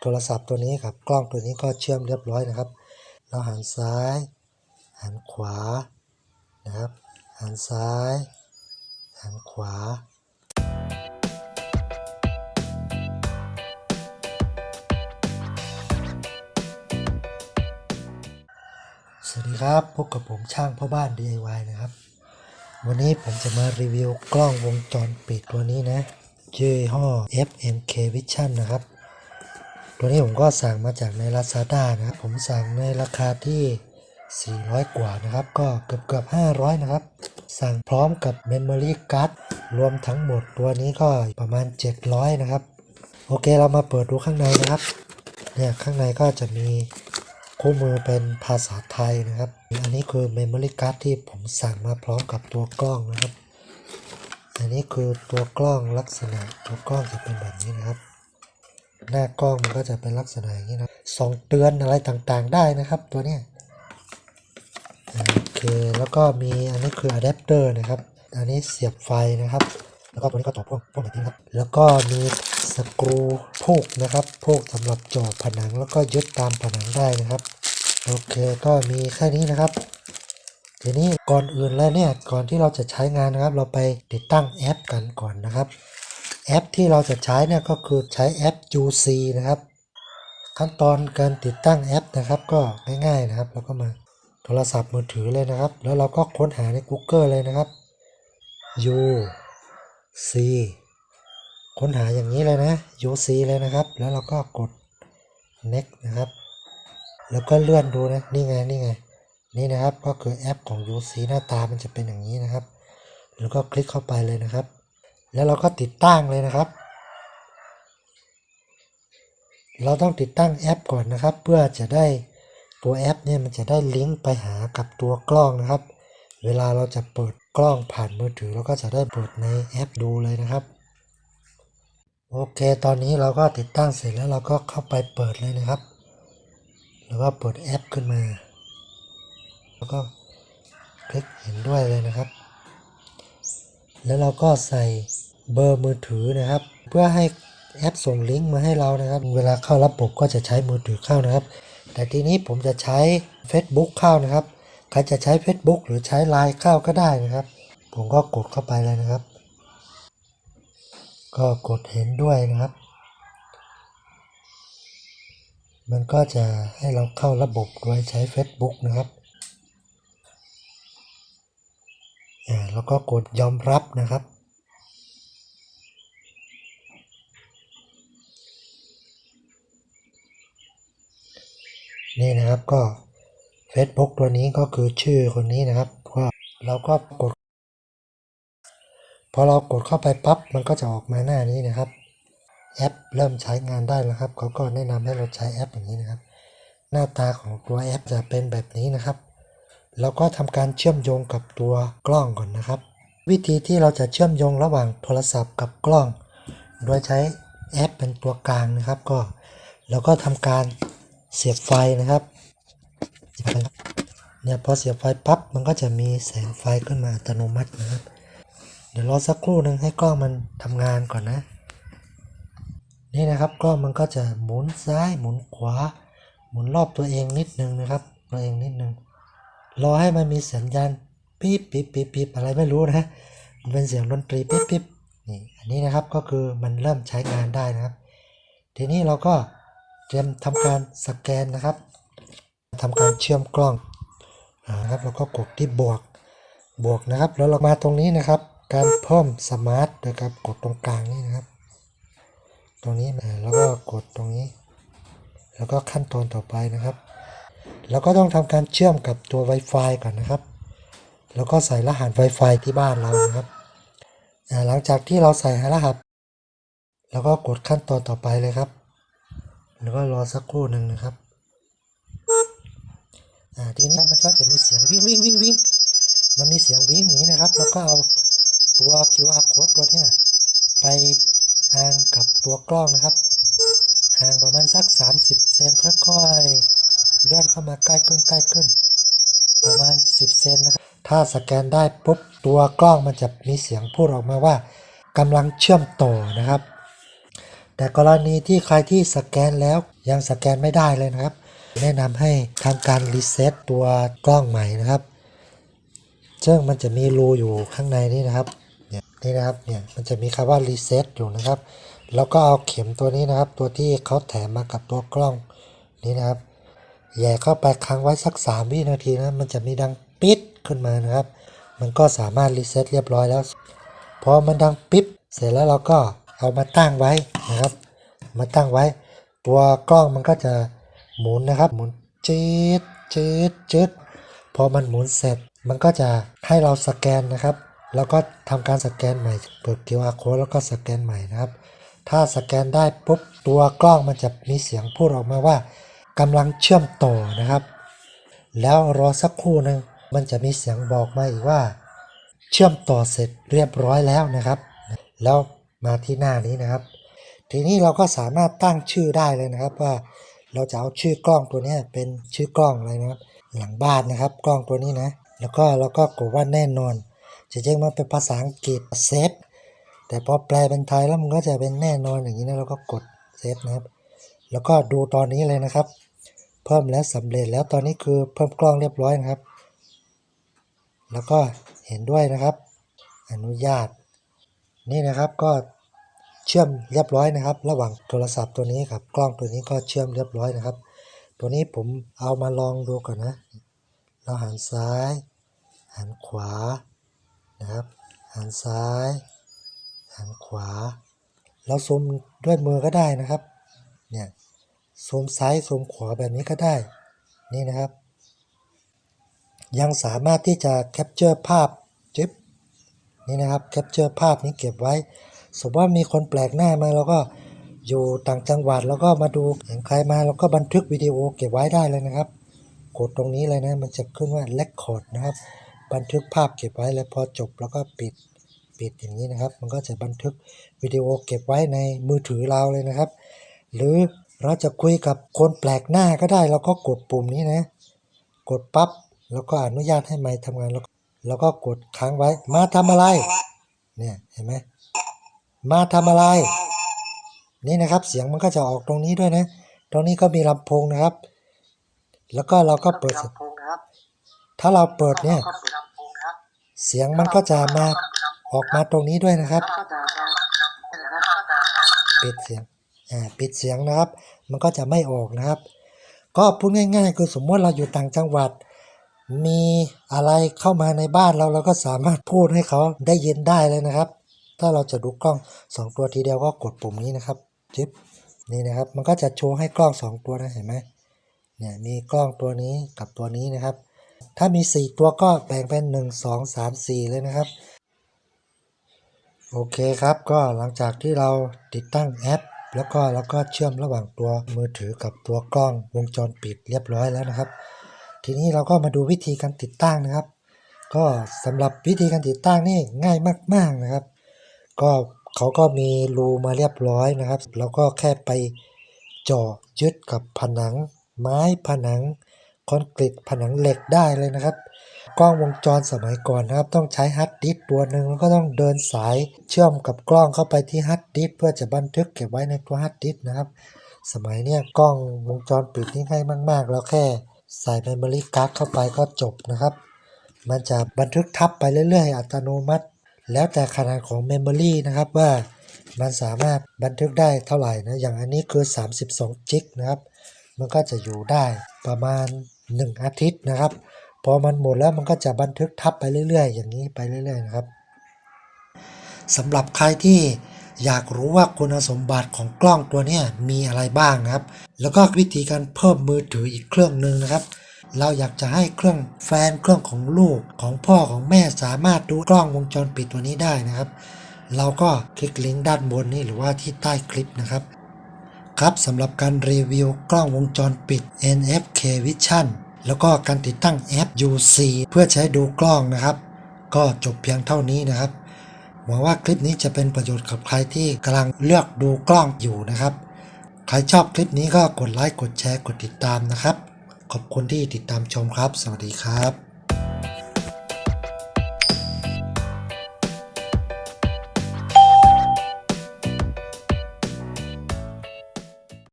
โทรศัพท์ตัวนี้กับกล้องตัวนี้ก็เชื่อมเรียบร้อยนะครับเราหันซ้ายหันขวานะครับหันซ้ายหันขวาสวัสดีครับพบกับผมช่างพ่อบ้าน DIY นะครับวันนี้ผมจะมารีวิวกล้องวงจรปิดตัวนี้นะยี่ห้อ FMK Vision นะครับตัวนี้ผมก็สั่งมาจากใน Lazada นะครับผมสั่งในราคาที่400กว่านะครับก็เกือบ500นะครับสั่งพร้อมกับ Memory Card รวมทั้งหมดตัวนี้ก็ประมาณ700นะครับโอเคเรามาเปิดดูข้างในนะครับเนี่ยข้างในก็จะมีคู่มือเป็นภาษาไทยนะครับอันนี้คือ Memory Card ที่ผมสั่งมาพร้อมกับตัวกล้องนะครับอันนี้คือตัวกล้องลักษณะตัวกล้องจะเป็นแบบนี้นะครับหน้ากล้องมันก็จะเป็นลักษณะอย่างนี้นะส่องเตือนอะไรต่างๆได้นะครับตัวเนี้ยโอเคแล้วก็มีอันนี้คืออะแดปเตอร์นะครับอันนี้เสียบไฟนะครับแล้วก็ตัวนี้ก็ต่อพ่วงแบบนี้ครับแล้วก็มีสกรูพูกนะครับพูกสำหรับจ่อผนังแล้วก็ยึดตามผนังได้นะครับโอเคก็มีแค่นี้นะครับทีนี้ก่อนอื่นแล้วเนี่ยก่อนที่เราจะใช้งานนะครับเราไปติดตั้งแอปกันก่อนนะครับแอปที่เราจะใช้เนี่ยก็คือใช้แอป UC นะครับขั้นตอนการติดตั้งแอปนะครับก็ง่ายๆนะครับเราก็มาโทรศัพท์มือถือเลยนะครับแล้วเราก็ค้นหาใน Google เลยนะครับ UC ค้นหาอย่างนี้เลยนะ UC เลยนะครับแล้วเราก็กด next นะครับแล้วก็เลื่อนดูนะนี่ไงนี่นะครับก็คือแอปของ UC หน้าตามันจะเป็นอย่างนี้นะครับแล้วก็คลิกเข้าไปเลยนะครับแล้วเราก็ติดตั้งเลยนะครับเราต้องติดตั้งแอปก่อนนะครับเพื่อจะได้ตัวแอปเนี่ยมันจะได้ลิงก์ไปหากับตัวกล้องนะครับเวลาเราจะเปิดกล้องผ่านมือถือเราก็จะได้เปิดในแอปดูเลยนะครับโอเคตอนนี้เราก็ติดตั้งเสร็จแล้วเราก็เข้าไปเปิดเลยนะครับแล้วก็เปิดแอปขึ้นมาแล้วก็คลิกเห็นด้วยเลยนะครับแล้วเราก็ใส่เบอร์มือถือนะครับเพื่อให้แอปส่งลิงก์มาให้เรานะครับเวลาเข้าระบบก็จะใช้มือถือเข้านะครับแต่ทีนี้ผมจะใช้ Facebook เข้านะครับใครจะใช้ Facebook หรือใช้ LINE เข้าก็ได้นะครับผมก็กดเข้าไปเลยนะครับก็กดเห็นด้วยนะครับมันก็จะให้เราเข้าระบบโดยใช้ Facebook นะครับแล้วก็กดยอมรับนะครับนี่นะครับก็ Facebook ตัวนี้ก็คือชื่อคนนี้นะครับก็เราก็กดพอเรากดเข้าไปปั๊บมันก็จะออกมาหน้านี้นะครับแอปเริ่มใช้งานได้แล้วครับเขาก็แนะนำให้เราใช้แอปอย่างนี้นะครับหน้าตาของตัวแอปจะเป็นแบบนี้นะครับเราก็ทำการเชื่อมโยงกับตัวกล้องก่อนนะครับวิธีที่เราจะเชื่อมโยงระหว่างโทรศัพท์กับกล้องโดยใช้แอปเป็นตัวกลางนะครับก็เราก็ทำการเสียบไฟนะครับเนี่ยพอเสียบไฟปั๊บมันก็จะมีแสงไฟขึ้นมาอัตโนมัตินะครับเดี๋ยวรอสักครู่หนึ่งให้กล้องมันทำงานก่อนนะนี่นะครับกล้องมันก็จะหมุนซ้ายหมุนขวาหมุนรอบตัวเองนิดนึงนะครับตัวเองนิดนึงรอให้มันมีสัญญาณปี๊บปี๊บปี๊บปี๊บอะไรไม่รู้นะมันเป็นเสียงดนตรีปี๊บปี๊บนี่อันนี้นะครับก็คือมันเริ่มใช้งานได้นะครับทีนี้เราก็เตรียมทำการสแกนนะครับทำการเชื่อมกล้องนะครับเราก็กดที่บวกนะครับแล้วเรามาตรงนี้นะครับการเพิ่มสมาร์ทนะครับกดตรงกลางนี่นะครับตรงนี้แล้วก็กดตรงนี้แล้วก็ขั้นตอนต่อไปนะครับแล้วก็ต้องทำการเชื่อมกับตัว Wi-Fi ก่อนนะครับแล้วก็ใส่รหัส Wi-Fi ที่บ้านเรานะครับหลังจากที่เราใส่รหัสแล้วก็กดขั้นตอนต่อไปเลยครับแล้วก็รอสักครู่หนึ่งนะครับทีนี้มันก็จะมีเสียงวิ่งมันมีเสียงวิ่งอย่างนี้นะครับแล้วก็เอาตัว QR code ตัวเนี้ยไปห่างกับตัวกล้องนะครับห่างประมาณสัก30เซนค่อยๆเลื่อนเข้ามาใกล้ขึ้นประมาณ10เซนนะครับถ้าสแกนได้ปุ๊บตัวกล้องมันจะมีเสียงพูดออกมาว่ากำลังเชื่อมต่อนะครับ แต่กรณีที่ใครที่สแกนแล้วยังสแกนไม่ได้เลยนะครับแนะนำให้ทำการรีเซ็ตตัวกล้องใหม่นะครับซึ่งมันจะมีรูอยู่ข้างในนี่นะครับนี่นะครับเนี่ยมันจะมีคำว่ารีเซ็ตอยู่นะครับแล้วก็เอาเข็มตัวนี้นะครับตัวที่เขาแถมมากับตัวกล้องนี้นะครับแย่เข้าไปค้างไว้สัก3 วินาทีนะมันจะมีดังปิ๊ดขึ้นมานะครับมันก็สามารถรีเซ็ตเรียบร้อยแล้วพอมันดังปิ๊บเสร็จแล้วเราก็เอามาตั้งไว้นะครับมาตั้งไว้ตัวกล้องมันก็จะหมุนนะครับหมุนจืดจืดจืดพอมันหมุนเสร็จมันก็จะให้เราสแกนนะครับแล้วก็ทำการสแกนใหม่เปิด QR code แล้วก็สแกนใหม่นะครับถ้าสแกนได้ปุ๊บตัวกล้องมันจะมีเสียงพูดออกมาว่ากำลังเชื่อมต่อนะครับแล้วรอสักครู่หนึ่งมันจะมีเสียงบอกมาอีกว่าเชื่อมต่อเสร็จเรียบร้อยแล้วนะครับแล้วมาที่หน้านี้นะครับทีนี้เราก็สามารถตั้งชื่อได้เลยนะครับว่าเราจะเอาชื่อกล้องตัวนี้เป็นชื่อกล้องอะไรนะครับหลังบ้านนะครับกล้องตัวนี้นะแล้วก็เราก็กดว่าแน่นอนจะแจ้งมาเป็นภาษาอังกฤษเซฟแต่พอแปลเป็นไทยแล้วมันก็จะเป็นแน่นอนอย่างนี้นะเราก็กดเซฟนะครับแล้วก็ดูตอนนี้เลยนะครับเพิ่มแล้วสำเร็จแล้วตอนนี้คือเพิ่มกล้องเรียบร้อยนะครับแล้วก็เห็นด้วยนะครับอนุญาตนี่นะครับก็เชื่อมเรียบร้อยนะครับระหว่างโทรศัพท์ตัวนี้กับกล้องตัวนี้ก็เชื่อมเรียบร้อยนะครับตัวนี้ผมเอามาลองดูก่อนนะเราหันซ้ายหันขวานะครับหันซ้ายหันขวาเราซูมด้วยมือก็ได้นะครับเนี่ยซูมซ้ายซูมขวาแบบนี้ก็ได้นี่นะครับยังสามารถที่จะแคปเจอร์ภาพจิ๊บนี่นะครับแคปเจอร์ภาพนี้เก็บไว้สมมติว่ามีคนแปลกหน้ามาเราก็อยู่ต่างจังหวัดแล้วก็มาดูเห็นใครมาเราก็บันทึกวิดีโอเก็บไว้ได้เลยนะครับกดตรงนี้เลยนะมันจะขึ้นว่า Record นะครับบันทึกภาพเก็บไว้แล้วพอจบแล้วก็ปิดอย่างนี้นะครับมันก็จะบันทึกวิดีโอเก็บไว้ในมือถือเราเลยนะครับหรือเราจะคุยกับคนแปลกหน้าก็ได้เราก็กดปุ่มนี้นะกดปั๊บแล้วก็อนุญาตให้ไมค์ทำงานแล้วก็กดค้างไว้มาทำอะไรเนี่ยเห็นไหมมาทำอะไรนี่นะครับเสียงมันก็จะออกตรงนี้ด้วยนะตรงนี้ก็มีลำโพงนะครับแล้วก็เราก็เปิดถ้าเราเปิดเนี่ยเสียงมันก็จะมาออกมาตรงนี้ด้วยนะครับปิดเสียงปิดเสียงนะครับมันก็จะไม่ออกนะครับก็พูดง่ายๆคือสมมติเราอยู่ต่างจังหวัดมีอะไรเข้ามาในบ้านเราก็สามารถพูดให้เขาได้ยินได้เลยนะครับถ้าเราจะดูกล้อง2ตัวทีเดียวก็กดปุ่มนี้นะครับจิ๊บนี่นะครับมันก็จะโชว์ให้กล้อง2ตัวนะเห็นไหมเนี่ยมีกล้องตัวนี้กับตัวนี้นะครับถ้ามี4ตัวก็แบ่งเป็น1 2 3 4เลยนะครับโอเคครับก็หลังจากที่เราติดตั้งแอปแล้วก็เชื่อมระหว่างตัวมือถือกับตัวกล้องวงจรปิดเรียบร้อยแล้วนะครับทีนี้เราก็มาดูวิธีการติดตั้งนะครับก็สำหรับวิธีการติดตั้งนี่ง่ายมากๆนะครับก็เขาก็มีรูมาเรียบร้อยนะครับเราก็แค่ไปเจาะยึดกับผนังไม้ผนังคอนกรีตผนังเหล็กได้เลยนะครับกล้องวงจรสมัยก่อนนะครับต้องใช้ฮาร์ดดิสก์ตัวหนึ่งแล้วก็ต้องเดินสายเชื่อมกับกล้องเข้าไปที่ฮาร์ดดิสก์เพื่อจะบันทึกเก็บไว้ในตัวฮาร์ดดิสก์นะครับสมัยเนี้ยกล้องวงจรปิดนี่ง่ายมากๆเราแค่ใส่เมมโมรี่การ์ดเข้าไปก็จบนะครับมันจะบันทึกทับไปเรื่อยๆอัตโนมัติแล้วแต่ขนาดของเมมโมรี่นะครับว่ามันสามารถบันทึกได้เท่าไหร่นะอย่างอันนี้คือ32 จิกนะครับมันก็จะอยู่ได้ประมาณ1 อาทิตย์นะครับพอมันหมดแล้วมันก็จะบันทึกทับไปเรื่อยๆอย่างนี้ไปเรื่อยๆนะครับสำหรับใครที่อยากรู้ว่าคุณสมบัติของกล้องตัวนี้มีอะไรบ้างนะครับแล้วก็วิธีการเพิ่มมือถืออีกเครื่องหนึ่งนะครับเราอยากจะให้เครื่องแฟนเครื่องของลูกของพ่อของแม่สามารถดูกล้องวงจรปิดตัวนี้ได้นะครับเราก็คลิกลิงก์ด้านบนนี้หรือว่าที่ใต้คลิปนะครับครับสำหรับการรีวิวกล้องวงจรปิด NFC Vision แล้วก็การติดตั้งแอป UC เพื่อใช้ดูกล้องนะครับก็จบเพียงเท่านี้นะครับหวังว่าคลิปนี้จะเป็นประโยชน์กับใครที่กำลังเลือกดูกล้องอยู่นะครับใครชอบคลิปนี้ก็กดไลค์กดแชร์กดติดตามนะครับขอบคุณที่ติดตามชมครับสวัสดีครับ